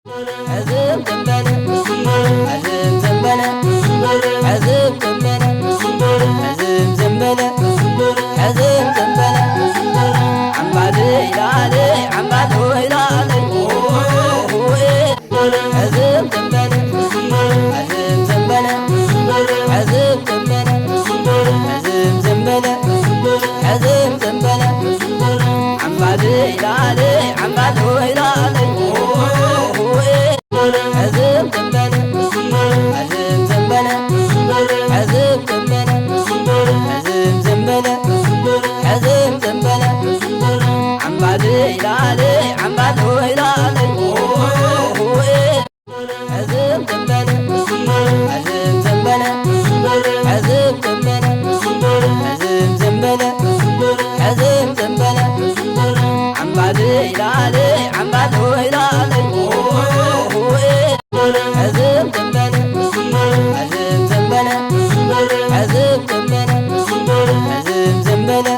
حزب زنبلة حزب زنبلة حزب زنبلة حزب زنبلة حزب زنبلة عم بعد هلالي عم بعد هلالي حزب زنبلة حزب زنبلة حزب زنبلة حزب زنبلة حزب زنبلة عم بعد هلالي عم بعد هلالي حزب زنبلة حزب زنبلة حزب زنبلة حزب زنبلة حزب زنبلة عم بعد هلالي عم بعد هلالي حزب زنبلة حزب زنبلة حزب زنبلة حزب زنبلة حزب زنبلة عم بعد هلالي عم بعد هلالي حزب زنبلة حزب زنبلة حزب زنبلة حزب زنبلة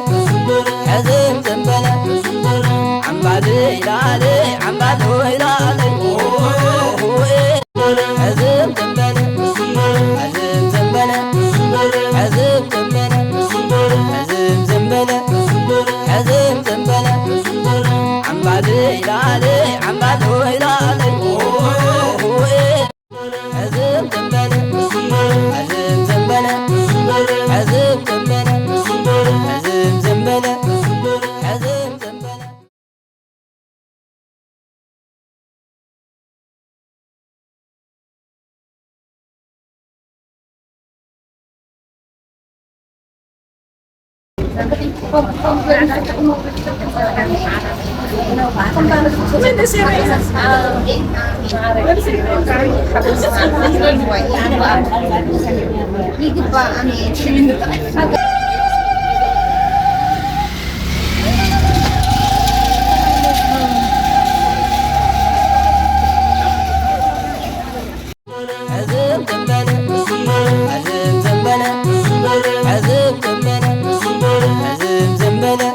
حزب زنبلة عم بعد هلالي عم بعد هلالي حزب زنبلة حزب زنبلة حزب زنبلة حزب زنبلة حزب زنبلة عم بعد هلالي عم بعد هلالي حزب زنبلة حزب زنبلة حزب زنبلة حزب زنبلة حزب زنبلة حزب زنبلة حزب زنبلة حزب زنبلة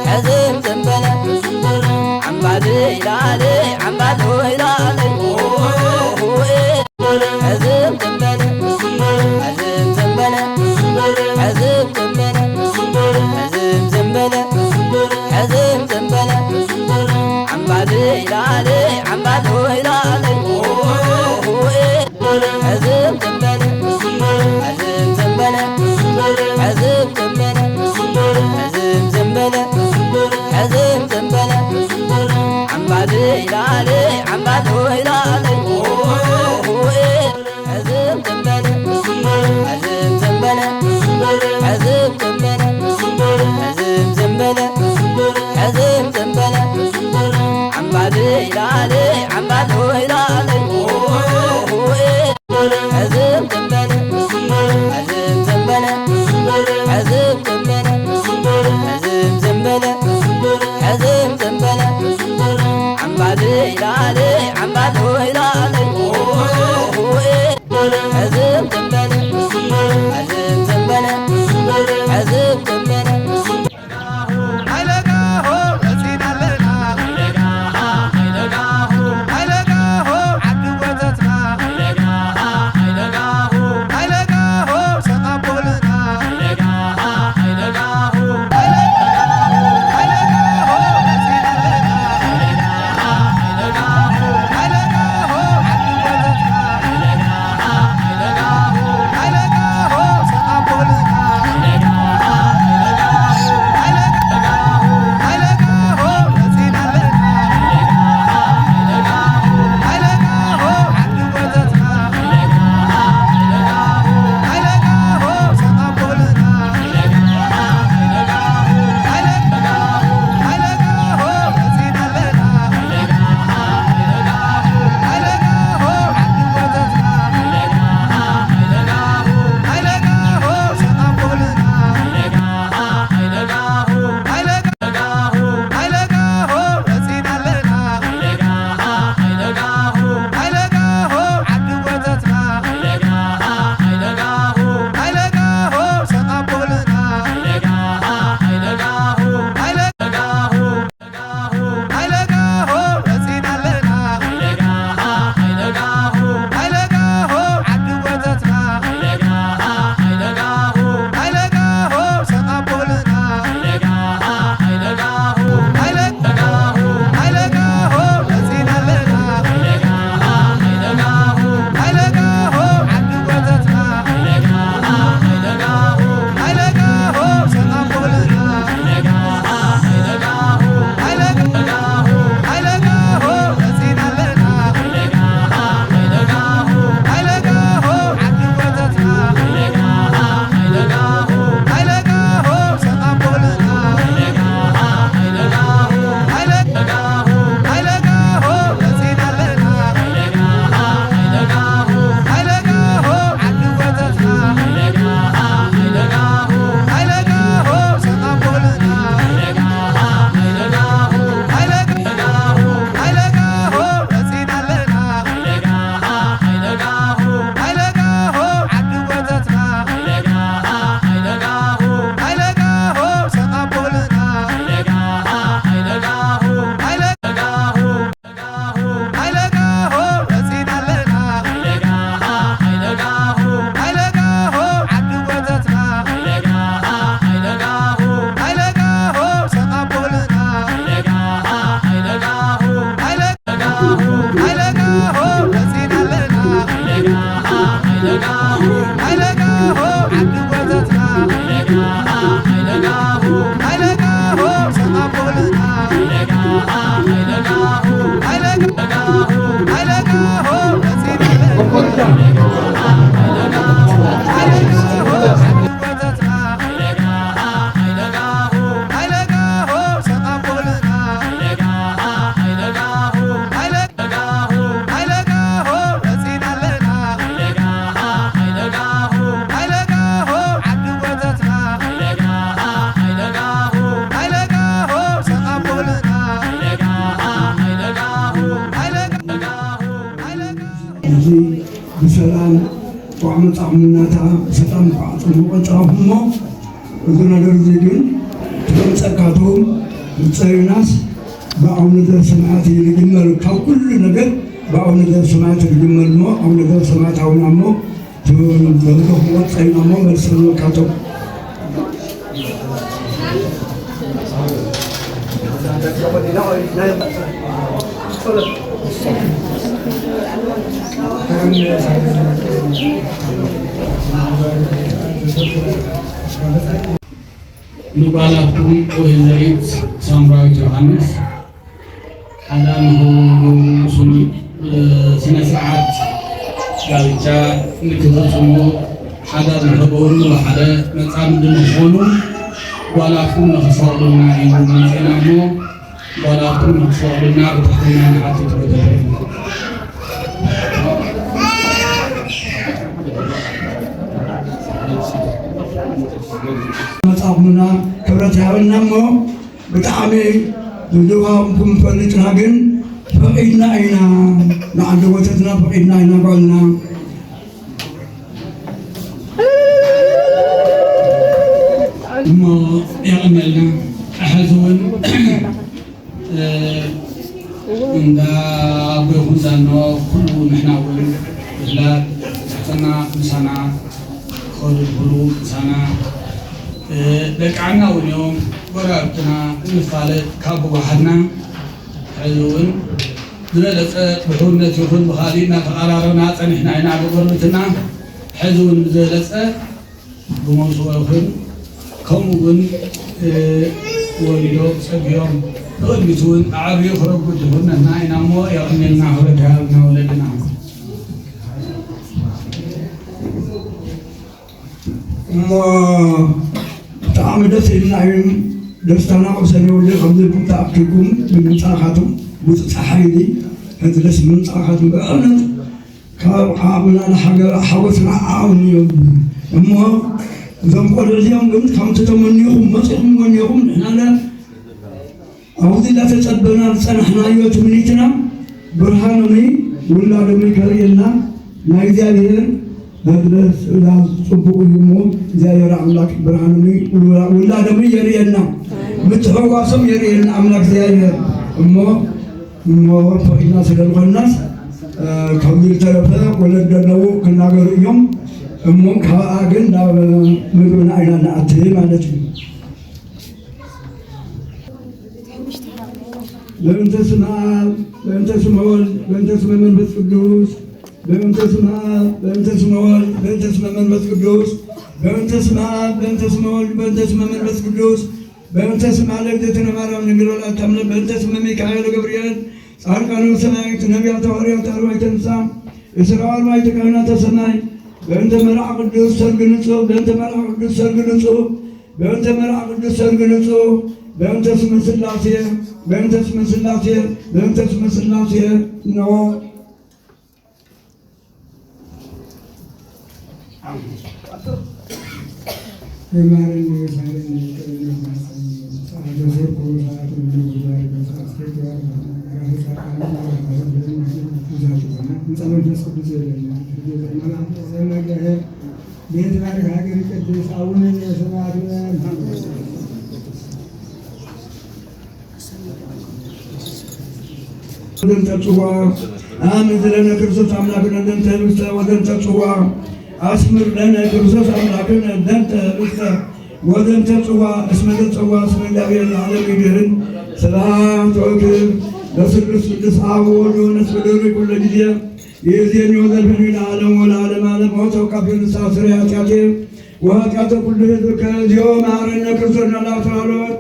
حزب زنبلة حزب زنبلة عم بعد هلالي عم بعد هلالي حزب زنبلة حزب زنبلة حزب بسلام وعمل طعمناتا بسلام بعضهم وقطعهم وذو ነገር ዜግን ተጸቃቶም ጽይናስ በአሁን ነገር ሰማያት ይልግመር ከሁሉ ነገር በአሁን ነገር ሰማያት ይልግመር ነው አሁን ነገር ሰማያት አሁንሞ ተወልዶ ጽይናሞ መልሰው ካቶ ንባላኩም ወይዘሪት ሳምራዊት ዮሐንስ አዳንሁ ስነ ስርዓት ጋብቻ ንክፈጽሙ ሓዳር ንኽገብሩ ሓደ መጻም እንድንኾኑ ጓላኩም ንኽፈቕዱና እዩ መፂና እሞ ጓላኩም ንኽፈቕዱና ብትሕትና ንሓትት በተለ መጻምና ክብረት ያበናሞ ብጣዕሚ ዝድዋኩም ፈልጥና ግን ፈቂድና ኢና ንዓንዲ ወተትና ፈቂድና ኢና ጓልና እሞ የቕመልና ኣሕዝውን እንዳ ኣቦይኹን ዛኖ ኩሉ ንሕና እውን ብፍላት ትሕትና ምሳና ክኸዱ ምሳና ደቃና እውን እዮም ጎረቤትና እንፋለጥ ካብ ዋሕድና ሕዚ እውን ዝበለፀ ብሕውነት ይኹን ብኻሊእ እናተቐራረብና ፀኒሕና ኢና ብጎረቤትና ሕዚ እውን ብዝበለፀ ብመውስኦ ይኹን ከምኡ እውን ወሊዶ ፀጊዮም ብቕድሚት እውን ዓብዩ ክረጉድ ይኹነና ኢና እሞ የቕኒልና ክረዳሃብና ወለድና እሞ ብጣዕሚ ደስ ኢልናዮም ደስታና ቁሰኒ ወልዲ ከምዚ ተኣኪብኩም ብምንፃኻትም ብፁዕ ፀሓይሊ ሕዚ ደስ ብምንፃኻትም ብእምነት ካብ ዓቕምና ንሃገር ሓወስና ዓቕሚ እዮም እሞ እዞም ቆልዑ እዚኦም ግን ከምቲ ተመኒኹም መፂኹም መኒኹም ንሕና ኣብዚ እናተፀበና ዝፀናሕናዮ ትምኒትና ብርሃኖሚ ውላዶሚ ከርእየና ናይ እግዚኣብሔር መቅደስ ጽቡቅ ይሞ እግዚአብሔር አምላክ ብርሃኑኒ ውላዶሚ የርእየና ምትፈዋሰም የርእየና አምላክ እግዚአብሔር እሞ ፈቂድና ስለልኾናስ ከምዚ ዝተረፈ ወለድ ደለዉ ክናገሩ እዮም እሞ ካብኣ ግን ናብ ምግብና ኢና ንኣቲ ማለት እዩ በእንተ ስመ አብ በእንተ ስመ ወልድ በእንተ ስመ መንፈስ ቅዱስ በእንተ ስመ አብ በእንተ ስመ ወልድ በእንተ ስመ መንፈስ ቅዱስ በእንተ ስመ አብ በእንተ ስመ ወልድ በእንተ ስመ መንፈስ ቅዱስ በእንተ ስመ ለእግዝእትነ ማርያም ድንግል ወላዲተ አምላክ በእንተ ስመ ሚካኤል ወገብርኤል ጻድቃነ ወሰማዕታት ነቢያት ሐዋርያት አርባዕተ እንስሳ እስራ አርባዕተ ካህናተ ሰማይ በእንተ መልአክ ቅዱስ ሰርግ ንጹሕ በእንተ መልአክ ቅዱስ ሰርግ ንጹሕ በእንተ መልአክ ቅዱስ ሰርግ ንጹሕ በእንተ ስመ ሥላሴ በእንተ ስመ ሥላሴ በእንተ ስመ ሥላሴ ነው ወደን ተጽዋ አምድ ለነ ክርስቶስ አምላክነ ደንተ ብስተ ወደን ተጽዋ አስምር ለነ ክርስቶስ አምላክነ ደንተ ብስተ ወደን ተጽዋ እስመ ተጽዋ እስመ እግዚአብሔር ለዓለም ይድህን ስብሐት ወክብር ለስሉስ ቅዱስ አብ ወወልድ ወመንፈስ ቅዱስ ኩሉ ጊዜ ይእዜኒ ወዘልፈኒ ለዓለሙ ወለዓለመ ዓለም ወተወከፍ ንስሐ ስርየ ኃጢአቴ ወኃጢአተ ኩሉ ሕዝብ ከዚዮ መሐረነ ክርስቶስ ናላፍራሎት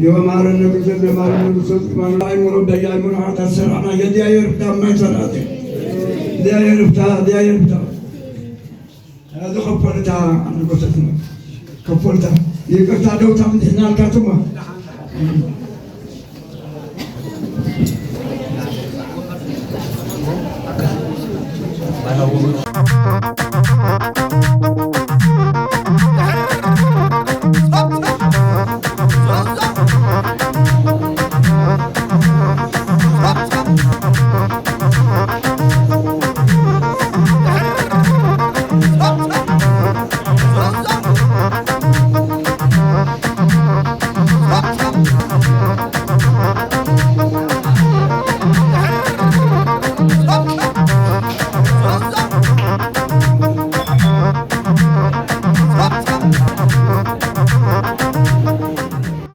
የማረነ ክርስቶስ ለማረነ ክርስቶስ ማን አይሞሮ በያይሞሮ አታሰራና የዲያየር ታማይሰራተ ዲያየር هذا خبرت عن قصتنا خبرت يقطع دوت من هنا الكاتمه